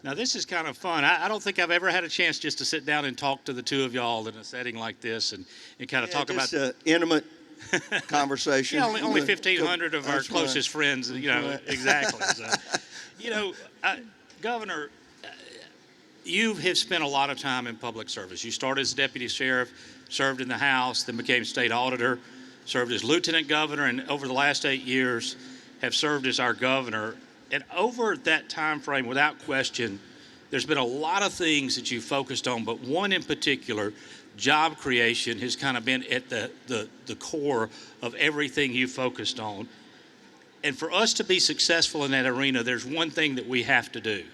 Now, this is kind of fun. I don't think I've ever had a chance just to sit down and talk to the two of y'all in a setting like this and kind of talk about intimate conversation. Yeah, only 1,500 of our closest friends, exactly. So, Governor, you have spent a lot of time in public service. You started as deputy sheriff, served in the House, then became state auditor, served as lieutenant governor, and over the last 8 years have served as our governor. And over that time frame, without question, there's been a lot of things that you focused on, but one in particular, job creation, has kind of been at the core of everything you focused on. And for us to be successful in that arena, there's one thing that we have to do,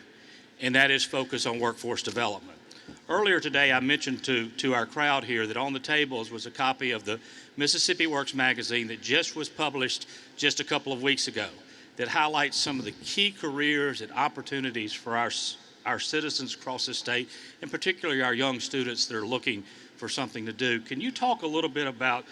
and that is focus on workforce development. Earlier today, I mentioned to our crowd here that on the tables was a copy of the Mississippi Works magazine that just was published just a couple of weeks ago, that highlights some of the key careers and opportunities for our citizens across the state, and particularly our young students that are looking for something to do. Can you talk a little bit about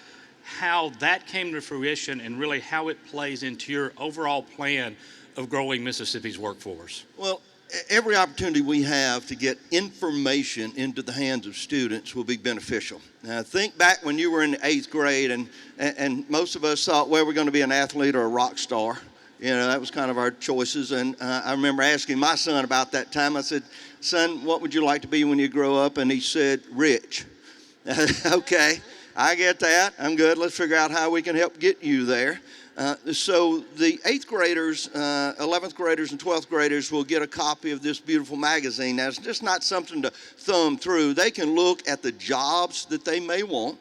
how that came to fruition and really how it plays into your overall plan of growing Mississippi's workforce? Well, every opportunity we have to get information into the hands of students will be beneficial. Now, think back when you were in the 8th grade and most of us thought, well, we're going to be an athlete or a rock star. That was kind of our choices. And I remember asking my son about that time. I said, son, what would you like to be when you grow up? And he said, rich. Okay, I get that. I'm good. Let's figure out how we can help get you there. So the 8th graders, 11th graders, and 12th graders will get a copy of this beautiful magazine. Now, it's just not something to thumb through. They can look at the jobs that they may want,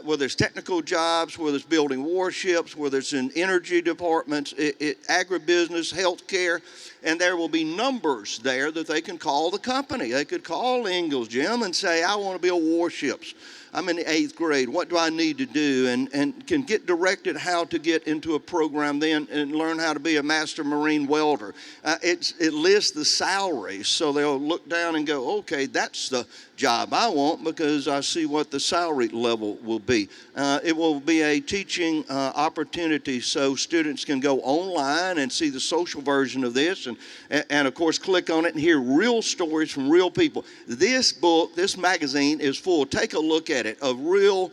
whether it's technical jobs, whether it's building warships, whether it's in energy departments, agribusiness, healthcare, and there will be numbers there that they can call the company. They could call Ingalls, Jim, and say, I want to build warships. I'm in the 8th grade. What do I need to do? And can get directed how to get into a program then and learn how to be a master marine welder. It lists the salaries, so they'll look down and go, okay, that's the job I want because I see what the salary level will be. It will be a teaching opportunity so students can go online and see the social version of this and of course click on it and hear real stories from real people. This book, this magazine is full. Take a look at it, of real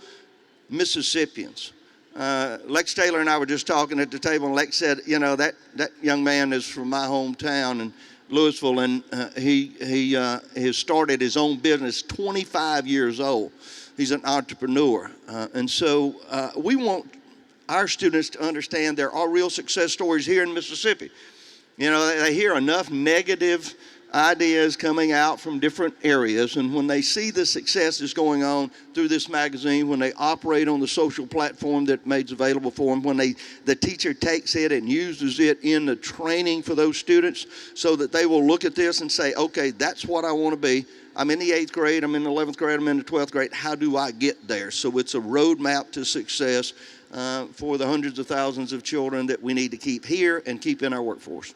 Mississippians. Lex Taylor and I were just talking at the table, and Lex said, that young man is from my hometown in Louisville, and he has started his own business, 25 years old. He's an entrepreneur. And so we want our students to understand there are real success stories here in Mississippi. They hear enough negative ideas coming out from different areas, and when they see the success that's going on through this magazine, when they operate on the social platform that made available for them, when the teacher takes it and uses it in the training for those students so that they will look at this and say, okay, that's what I want to be. I'm in the 8th grade, I'm in the 11th grade, I'm in the 12th grade. How do I get there? So it's a roadmap to success for the hundreds of thousands of children that we need to keep here and keep in our workforce.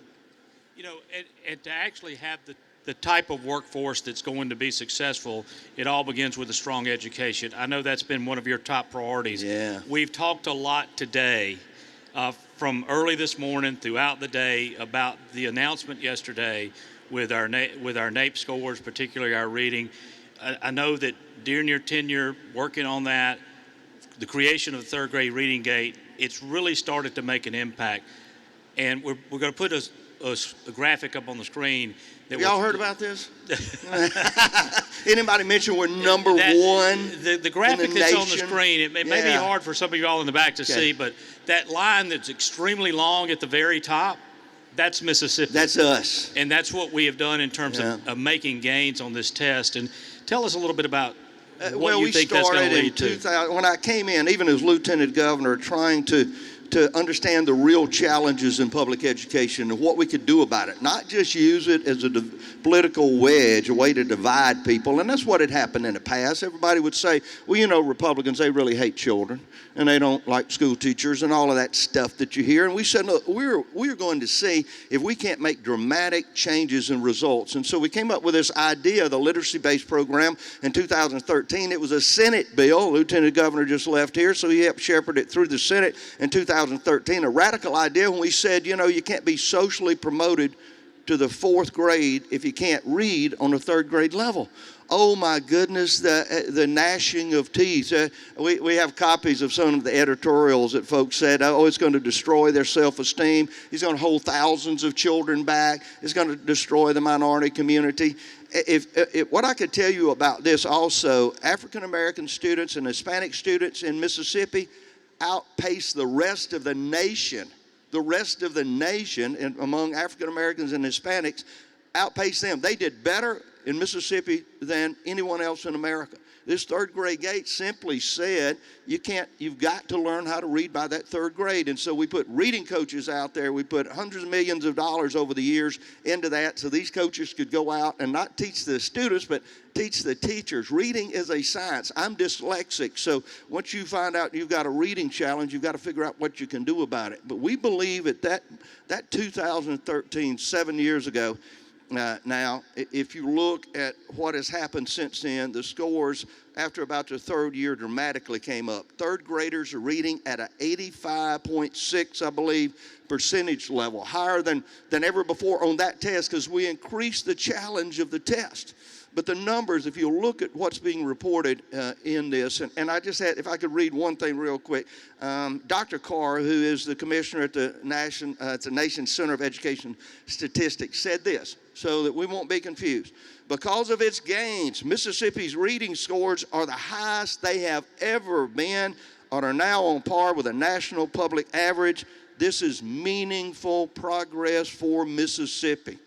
And to actually have the type of workforce that's going to be successful, it all begins with a strong education. I know that's been one of your top priorities. Yeah. We've talked a lot today, from early this morning throughout the day, about the announcement yesterday with our NAEP scores, particularly our reading. I know that during your tenure working on that, the creation of the 3rd grade reading gate, it's really started to make an impact. And we're going to put a graphic up on the screen. Y'all heard about this? Anybody mention we're number one? The graphic in the that's nation? on the screen, it may be hard for some of y'all in the back to see, but that line that's extremely long at the very top, that's Mississippi. That's us. And that's what we have done in terms of making gains on this test. And tell us a little bit about what you think that's going to lead to. When I came in, even as lieutenant governor, trying to understand the real challenges in public education and what we could do about it. Not just use it as a political wedge, a way to divide people. And that's what had happened in the past. Everybody would say, well, Republicans, they really hate children and they don't like school teachers and all of that stuff that you hear. And we said, look, we're going to see if we can't make dramatic changes in results. And so we came up with this idea, the literacy-based program, in 2013. It was a Senate bill. Lieutenant Governor just left here, so he helped shepherd it through the Senate in 2013. A radical idea when we said, you can't be socially promoted to the 4th grade if you can't read on a 3rd grade level. Oh my goodness, the gnashing of teeth. We have copies of some of the editorials that folks said, oh, it's going to destroy their self-esteem. He's going to hold thousands of children back. It's going to destroy the minority community. What I could tell you about this also, African American students and Hispanic students in Mississippi outpace the rest of the nation. The rest of the nation among African Americans and Hispanics outpaced them. They did better in Mississippi than anyone else in America. This 3rd grade gate simply said, you've got to learn how to read by that 3rd grade. And so we put reading coaches out there. We put hundreds of millions of dollars over the years into that so these coaches could go out and not teach the students, but teach the teachers. Reading is a science. I'm dyslexic, so once you find out you've got a reading challenge, you've got to figure out what you can do about it. But we believe that 2013, 7 years ago, now, if you look at what has happened since then, the scores after about the 3rd year dramatically came up. 3rd graders are reading at an 85.6, I believe, percentage level, higher than ever before on that test because we increased the challenge of the test. But the numbers, if you look at what's being reported in this, and I just had, if I could read one thing real quick, Dr. Carr, who is the commissioner at the Nation's Center of Education Statistics, said this, so that we won't be confused. Because of its gains, Mississippi's reading scores are the highest they have ever been, and are now on par with a national public average. This is meaningful progress for Mississippi.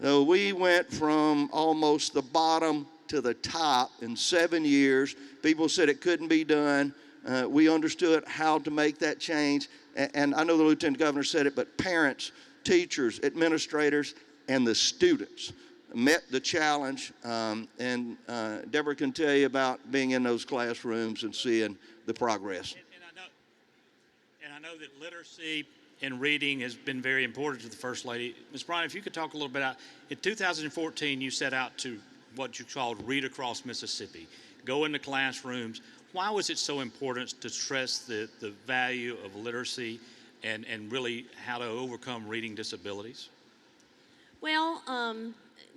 So we went from almost the bottom to the top in 7 years. People said it couldn't be done. We understood how to make that change. And I know the Lieutenant Governor said it, but parents, teachers, administrators, and the students met the challenge. And Deborah can tell you about being in those classrooms and seeing the progress. And I know that literacy and reading has been very important to the First Lady. Ms. Bryant, if you could talk a little bit about, in 2014, you set out to what you called Read Across Mississippi, go into classrooms. Why was it so important to stress the value of literacy and really how to overcome reading disabilities? Well,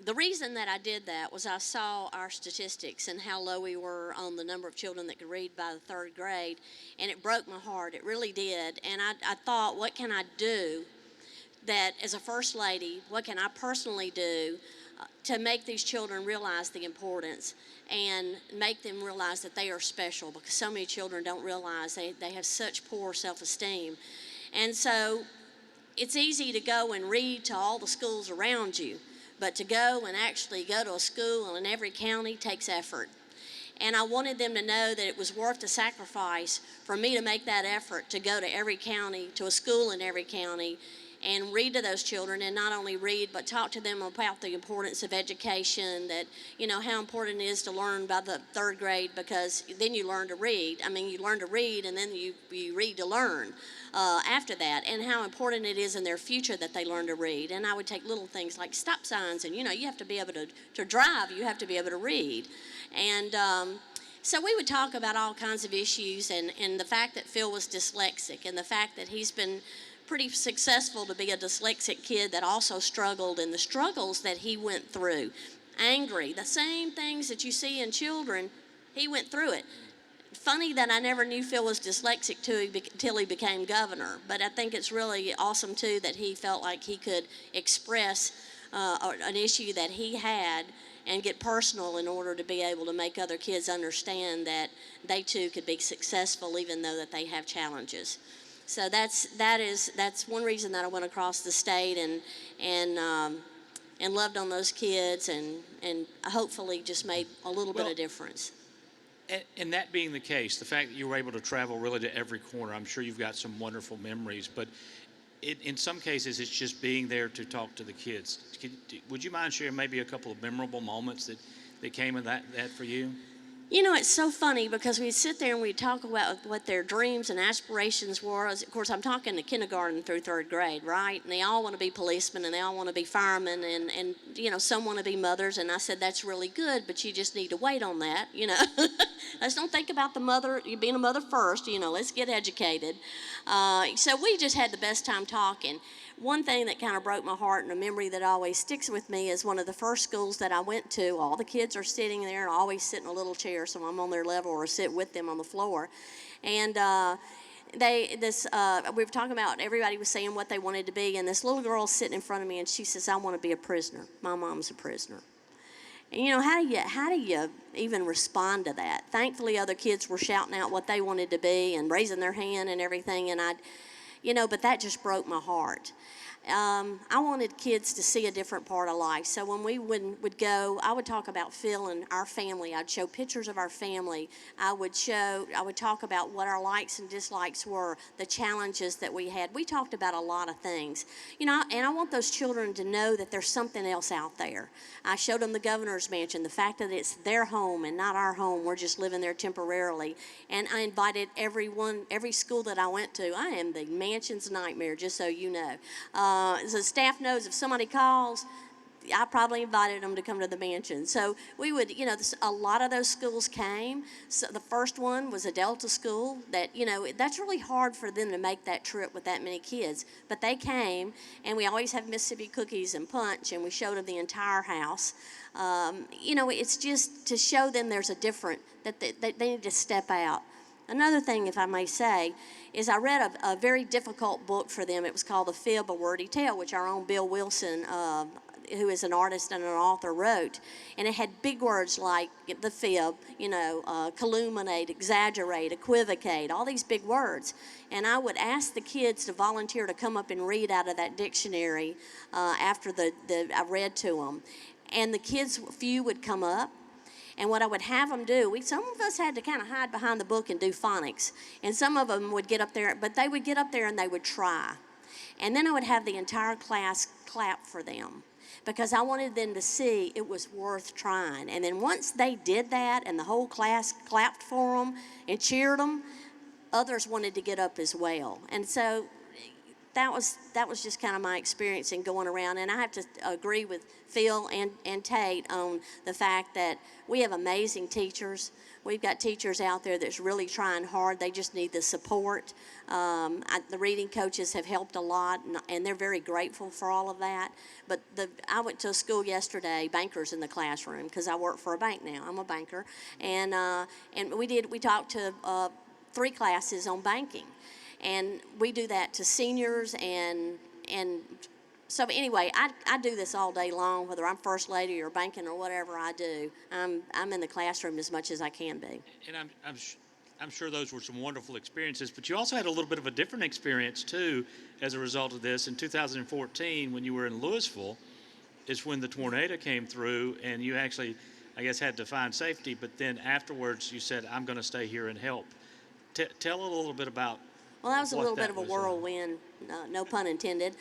the reason that I did that was I saw our statistics and how low we were on the number of children that could read by the 3rd grade, and it broke my heart. It really did. And I thought, what can I do that as a First Lady, what can I personally do to make these children realize the importance and make them realize that they are special, because so many children don't realize they have such poor self-esteem. And so it's easy to go and read to all the schools around you, but to go and actually go to a school in every county takes effort. And I wanted them to know that it was worth the sacrifice for me to make that effort to go to every county, to a school in every county, and read to those children, and not only read, but talk to them about the importance of education, that, how important it is to learn by the 3rd grade, because then you learn to read. I mean, you learn to read, and then you read to learn after that, and how important it is in their future that they learn to read. And I would take little things like stop signs, and, you have to be able to drive, you have to be able to read. And so we would talk about all kinds of issues, and the fact that Phil was dyslexic, and the fact that he's been pretty successful to be a dyslexic kid that also struggled, and the struggles that he went through. Angry, the same things that you see in children, he went through it. Funny that I never knew Phil was dyslexic until he became governor, but I think it's really awesome too that he felt like he could express an issue that he had and get personal in order to be able to make other kids understand that they too could be successful even though that they have challenges. So that's one reason that I went across the state and loved on those kids and hopefully just made a little bit of difference. And that being the case, the fact that you were able to travel really to every corner, I'm sure you've got some wonderful memories, but in some cases it's just being there to talk to the kids. Would you mind sharing maybe a couple of memorable moments that came in that for you? It's so funny because we'd sit there and we'd talk about what their dreams and aspirations were. Of course, I'm talking to kindergarten through 3rd grade, right? And they all want to be policemen, and they all want to be firemen, and some want to be mothers. And I said, that's really good, but you just need to wait on that, Let's don't think about the mother, you being a mother first, let's get educated. So we just had the best time talking. one thing that kind of broke my heart and a memory that always sticks with me is one of the first schools that I went to. All the kids are sitting there and I always sit in a little chair, so I'm on their level or sit with them on the floor. And we were talking about, everybody was saying what they wanted to be, and this little girl sitting in front of me, and she says, I want to be a prisoner. My mom's a prisoner. And you know, how do you even respond to that? Thankfully, other kids were shouting out what they wanted to be and raising their hand and everything, and but that just broke my heart. I wanted kids to see a different part of life. So when we would go, I would talk about Phil and our family. I'd show pictures of our family. I would talk about what our likes and dislikes were, the challenges that we had. We talked about a lot of things. And I want those children to know that there's something else out there. I showed them the governor's mansion, the fact that it's their home and not our home. We're just living there temporarily. And I invited every school that I went to. I am the mansion's nightmare, just so you know. So the staff knows if somebody calls, I probably invited them to come to the mansion. So we would, a lot of those schools came. So the first one was a Delta school that, that's really hard for them to make that trip with that many kids. But they came, and we always have Mississippi cookies and punch, and we showed them the entire house. It's just to show them there's a different, that they need to step out. Another thing, if I may say, is I read a very difficult book for them. It was called The Fib, A Wordy Tale, which our own Bill Wilson, who is an artist and an author, wrote. And it had big words like the fib, calumniate, exaggerate, equivocate, all these big words. And I would ask the kids to volunteer to come up and read out of that dictionary after I read to them. And the kids, a few would come up. And what I would have them do, some of us had to kind of hide behind the book and do phonics. And some of them would get up there, but they would get up there and they would try. And then I would have the entire class clap for them, because I wanted them to see it was worth trying. And then once they did that and the whole class clapped for them and cheered them, others wanted to get up as well. And so that was just kind of my experience in going around. And I have to agree with Phil and Tate on the fact that we have amazing teachers. We've got teachers out there that's really trying hard. They just need the support. The reading coaches have helped a lot, and they're very grateful for all of that. But I went to a school yesterday, bankers in the classroom, because I work for a bank now. I'm a banker. And we talked to 3 classes on banking. And we do that to seniors, and so anyway, I do this all day long, whether I'm first lady or banking or whatever I do. I'm in the classroom as much as I can be. And I'm sure those were some wonderful experiences, but you also had a little bit of a different experience too as a result of this. In 2014, when you were in Louisville, is when the tornado came through, and you actually, I guess, had to find safety. But then afterwards, you said, "I'm going to stay here and help." Tell a little bit about. Well, that was a little bit of a whirlwind, no pun intended.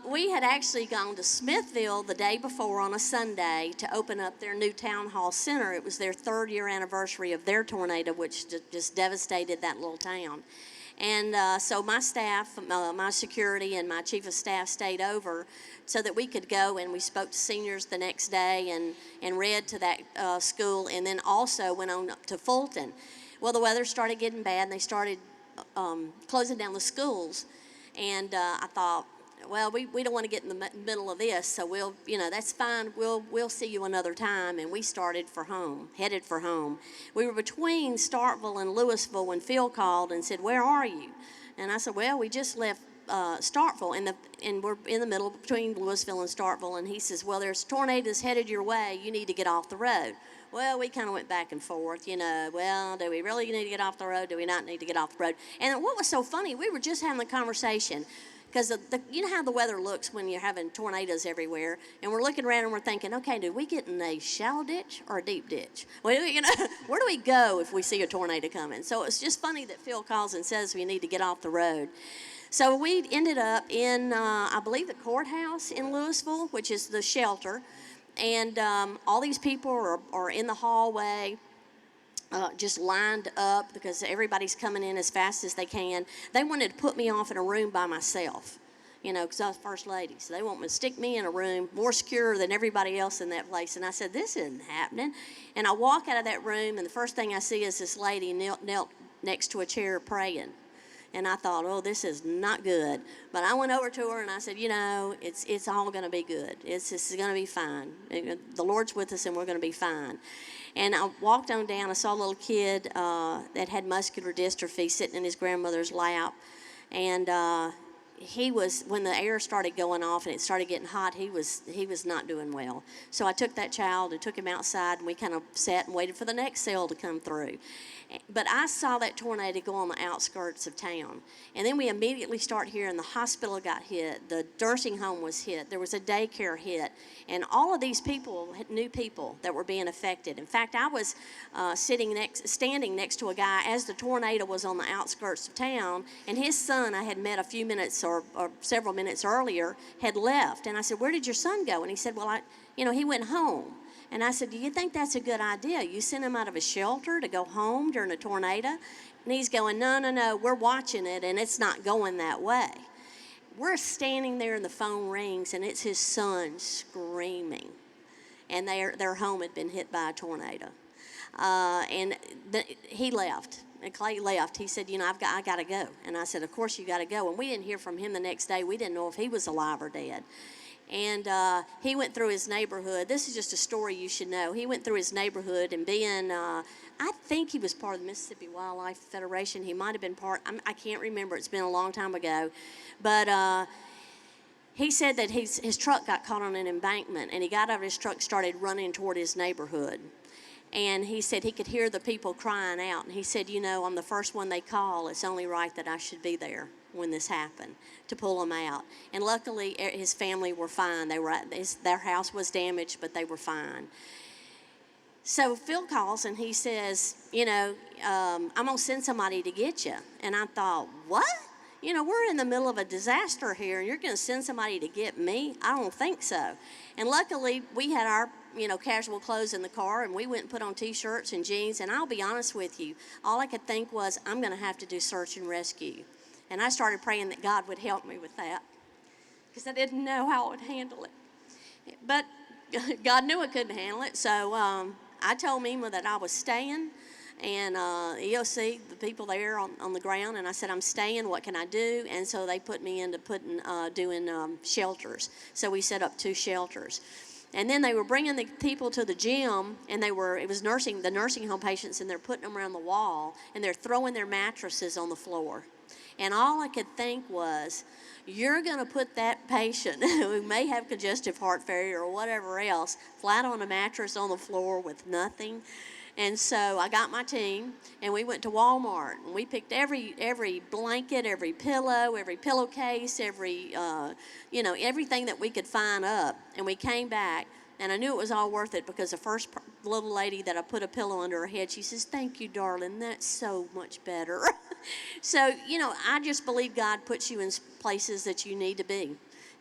We had actually gone to Smithville the day before on a Sunday to open up their new town hall center. It was their 3rd year anniversary of their tornado, which just devastated that little town. And so my staff, my security, and my chief of staff stayed over so that we could go, and we spoke to seniors the next day and read to that school, and then also went on up to Fulton. Well, the weather started getting bad, and they started closing down the schools, and I thought, well, we don't want to get in the middle of this, so we'll, that's fine. We'll see you another time. And we headed for home. We were between Starkville and Louisville when Phil called and said, "Where are you?" And I said, "Well, we just left Starkville, and we're in the middle between Louisville and Starkville." And he says, "Well, there's tornadoes headed your way. You need to get off the road." Well, we kind of went back and forth, well, do we really need to get off the road? Do we not need to get off the road? And what was so funny, we were just having a conversation, because you know how the weather looks when you're having tornadoes everywhere, and we're looking around and we're thinking, okay, do we get in a shallow ditch or a deep ditch? Well, where do we go if we see a tornado coming? So it's just funny that Phil calls and says we need to get off the road. So we ended up in, I believe, the courthouse in Louisville, which is the shelter. And all these people are in the hallway, just lined up, because everybody's coming in as fast as they can. They wanted to put me off in a room by myself, because I was first lady. So they want me to stick me in a room more secure than everybody else in that place. And I said, this isn't happening. And I walk out of that room, and the first thing I see is this lady knelt next to a chair praying. And I thought, oh, this is not good. But I went over to her and I said, you know, it's all going to be good. This is going to be fine. The Lord's with us and we're going to be fine. And I walked on down. I saw a little kid that had muscular dystrophy sitting in his grandmother's lap. And he was, when the air started going off and it started getting hot, he was not doing well. So I took that child and took him outside, and we kind of sat and waited for the next cell to come through. But I saw that tornado go on the outskirts of town. And then we immediately start hearing the hospital got hit, the nursing home was hit, there was a daycare hit, and all of these people, new people that were being affected. In fact, I was standing next to a guy as the tornado was on the outskirts of town, and his son I had met a few minutes or several minutes earlier had left. And I said, where did your son go? And he said, well, he went home. And I said, do you think that's a good idea? You send him out of a shelter to go home during a tornado? And he's going, no, we're watching it, and it's not going that way. We're standing there, and the phone rings, and it's his son screaming. And their home had been hit by a tornado. He left. And Clay left. He said, I got to go. And I said, of course you got to go. And we didn't hear from him the next day. We didn't know if he was alive or dead. And he went through his neighborhood. This is just a story you should know. He went through his neighborhood and I think he was part of the Mississippi Wildlife Federation. He might have been part, I can't remember. It's been a long time ago. But he said that his truck got caught on an embankment, and he got out of his truck, started running toward his neighborhood. And he said he could hear the people crying out. And he said, I'm the first one they call. It's only right that I should be there when this happened to pull them out. And luckily, his family were fine. Their house was damaged, but they were fine. So Phil calls and he says, I'm going to send somebody to get you. And I thought, what? We're in the middle of a disaster here, and you're going to send somebody to get me? I don't think so. And luckily, we had our casual clothes in the car, and we went and put on T-shirts and jeans. And I'll be honest with you, all I could think was, I'm going to have to do search and rescue. And I started praying that God would help me with that, because I didn't know how I would handle it. But God knew I couldn't handle it, so I told MEMA that I was staying, and EOC, the people there on the ground, and I said, I'm staying, what can I do? And so they put me into doing shelters. So we set up 2 shelters. And then they were bringing the people to the gym, and it was the nursing home patients, and they're putting them around the wall, and they're throwing their mattresses on the floor. And all I could think was, you're going to put that patient who may have congestive heart failure or whatever else flat on a mattress on the floor with nothing. And so I got my team, and we went to Walmart, and we picked every blanket, every pillow, every pillowcase, everything that we could find up. And we came back, and I knew it was all worth it, because the first little lady that I put a pillow under her head, she says, thank you, darling, that's so much better. So, I just believe God puts you in places that you need to be.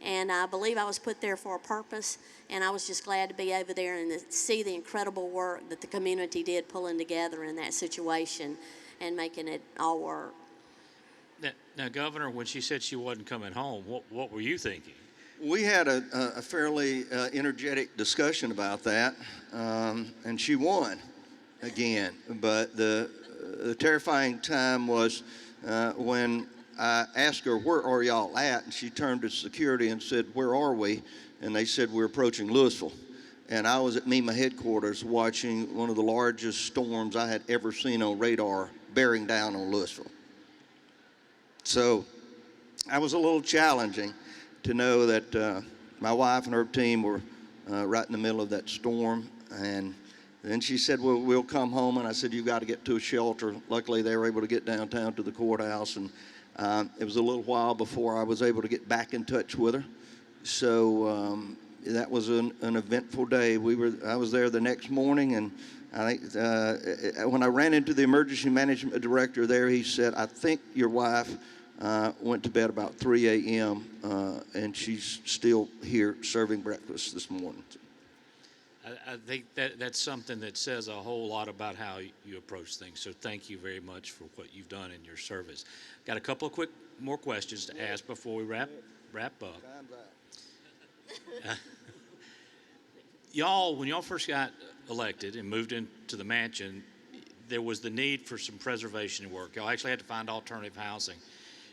And I believe I was put there for a purpose, and I was just glad to be over there and to see the incredible work that the community did pulling together in that situation and making it all work. Now, Governor, when she said she wasn't coming home, what were you thinking? We had a fairly energetic discussion about that, and she won again. But the terrifying time was when I asked her, where are y'all at? And she turned to security and said, where are we? And they said, we're approaching Louisville. And I was at MEMA headquarters watching one of the largest storms I had ever seen on radar bearing down on Louisville. So I was a little challenging to know that my wife and her team were right in the middle of that storm. And then she said, well, we'll come home. And I said, you've got to get to a shelter. Luckily, they were able to get downtown to the courthouse. And it was a little while before I was able to get back in touch with her. So that was an eventful day. I was there the next morning, and I think when I ran into the emergency management director there, he said, I think your wife went to bed about 3 a.m., and she's still here serving breakfast this morning. I think that's something that says a whole lot about how you approach things. So thank you very much for what you've done in your service. Got a couple of more questions to ask before we wrap up. When y'all first got elected and moved into the mansion, there was the need for some preservation work. Y'all actually had to find alternative housing.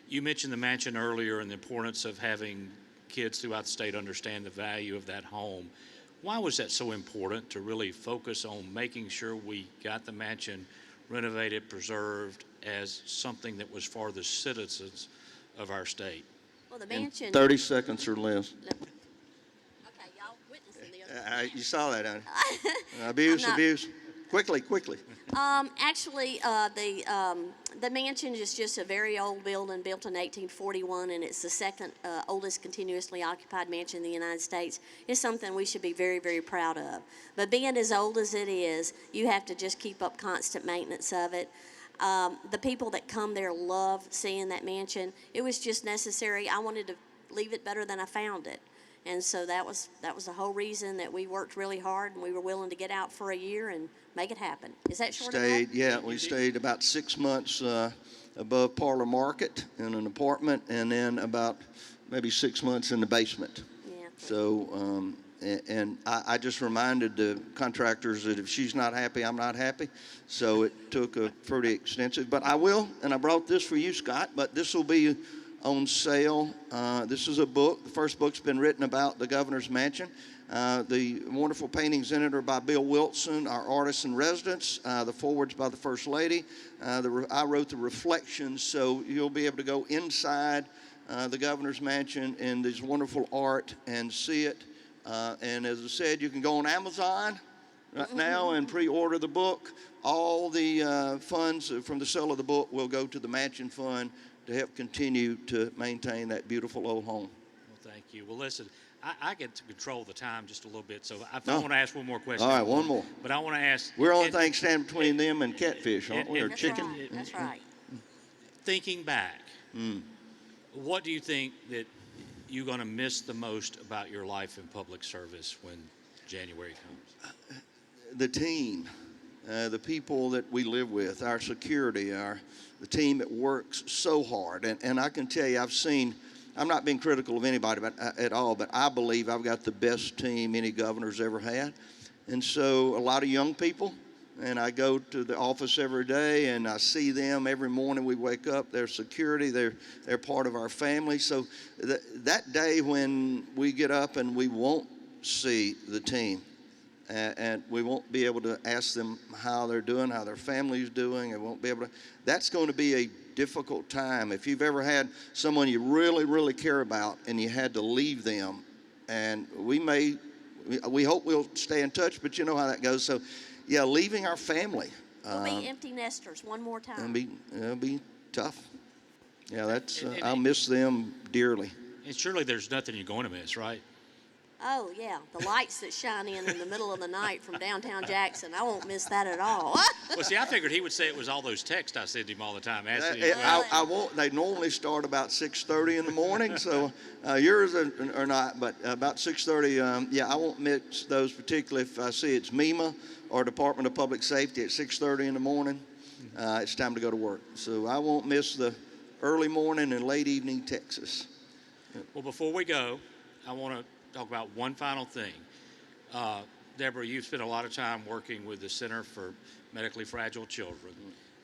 You mentioned the mansion earlier and the importance of having kids throughout the state understand the value of that home. Why was that so important to really focus on making sure we got the mansion renovated, preserved as something that was for the citizens of our state? Well, the In mansion. 30 seconds or less. Okay, y'all witnessing the other. You saw that, honey. Abuse, abuse. Quickly. Actually, the mansion is just a very old building built in 1841, and it's the second oldest continuously occupied mansion in the United States. It's something we should be very, very proud of. But being as old as it is, you have to just keep up constant maintenance of it. The people that come there love seeing that mansion. It was just necessary. I wanted to leave it better than I found it. And so that was the whole reason that we worked really hard, and we were willing to get out for a year and make it happen. Is that short enough? Yeah, we stayed about 6 months above Parlor Market in an apartment, and then about maybe 6 months in the basement. Yeah. So, and I just reminded the contractors that if she's not happy, I'm not happy. So it took a pretty extensive, but I will, and I brought this for you, Scott, but this will be on sale. This is a book. The first book's been written about the governor's mansion. The wonderful paintings in it are by Bill Wilson, our artist in residence. The foreword's by the First Lady. I wrote the reflections, so you'll be able to go inside the governor's mansion in this wonderful art and see it. And as I said, you can go on Amazon right now and pre-order the book. All the funds from the sale of the book will go to the Mansion Fund to help continue to maintain that beautiful old home. Well, thank you. Well, listen, I get to control the time just a little bit, so I want to ask one more question. All right, one more. But I want to ask. We're only thing standing between them and catfish, aren't we, or That's chicken? right. That's right. Thinking back, what do you think that you're going to miss the most about your life in public service when January comes? The team, the people that we live with, our security, the team that works so hard. And I can tell you, I'm not being critical of anybody at all, but I believe I've got the best team any governor's ever had. And so a lot of young people, and I go to the office every day and I see them every morning we wake up. They're security, they're part of our family. So that day when we get up and we won't see the team, and we won't be able to ask them how they're doing, how their family's doing, and won't be able to, that's going to be a difficult time. If you've ever had someone you really, really care about and you had to leave them, and we hope we'll stay in touch, but you know how that goes. So, yeah, leaving our family. We'll be empty nesters one more time. It'll be tough. Yeah, I'll miss them dearly. And surely there's nothing you're going to miss, right? Oh, yeah, the lights that shine in the middle of the night from downtown Jackson. I won't miss that at all. Well, see, I figured he would say it was all those texts I send him all the time. Asking him, I won't. They normally start about 6:30 in the morning, so yours are not, but about 6:30. Yeah, I won't miss those, particularly if I see it's MEMA or Department of Public Safety at 6:30 in the morning. It's time to go to work, so I won't miss the early morning and late evening Texas. Well, before we go, I want to talk about one final thing. Deborah, you've spent a lot of time working with the Center for Medically Fragile Children.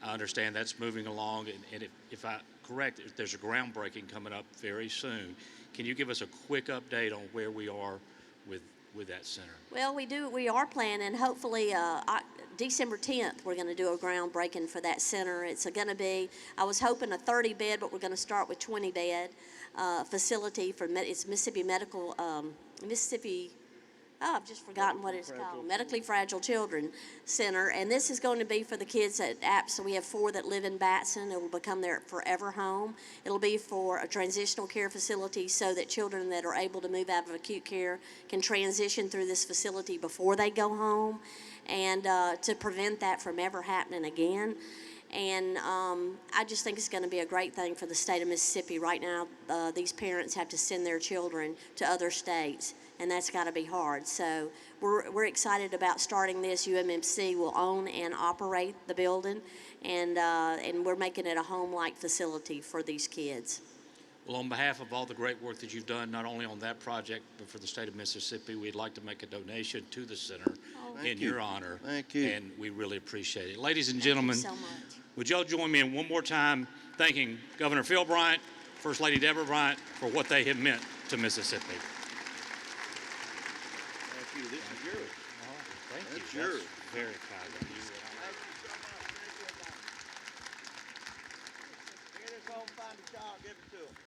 I understand that's moving along, and if I'm correct, there's a groundbreaking coming up very soon. Can you give us a quick update on where we are with that center? Well, we are planning, hopefully December 10th, we're going to do a groundbreaking for that center. It's going to be, I was hoping a 30-bed, but we're going to start with 20-bed facility for it's Mississippi, I've just forgotten what it's called, Medically Fragile Children Center. And this is going to be for the kids at APS. So we have 4 that live in Batson. It will become their forever home. It'll be for a transitional care facility so that children that are able to move out of acute care can transition through this facility before they go home, and to prevent that from ever happening again. And I just think it's going to be a great thing for the state of Mississippi. Right now, these parents have to send their children to other states, and that's got to be hard. So we're excited about starting this. UMMC will own and operate the building, and we're making it a home-like facility for these kids. Well, on behalf of all the great work that you've done, not only on that project, but for the state of Mississippi, we'd like to make a donation to the center in your honor. Thank you. And we really appreciate it. Ladies and gentlemen, Thank you so much. Would y'all join me in one more time thanking Governor Phil Bryant, First Lady Deborah Bryant for what they have meant to Mississippi. Thank you. This is yours. Thank you. That's yours. Very kind of you. Take this home, find a child, give it to them.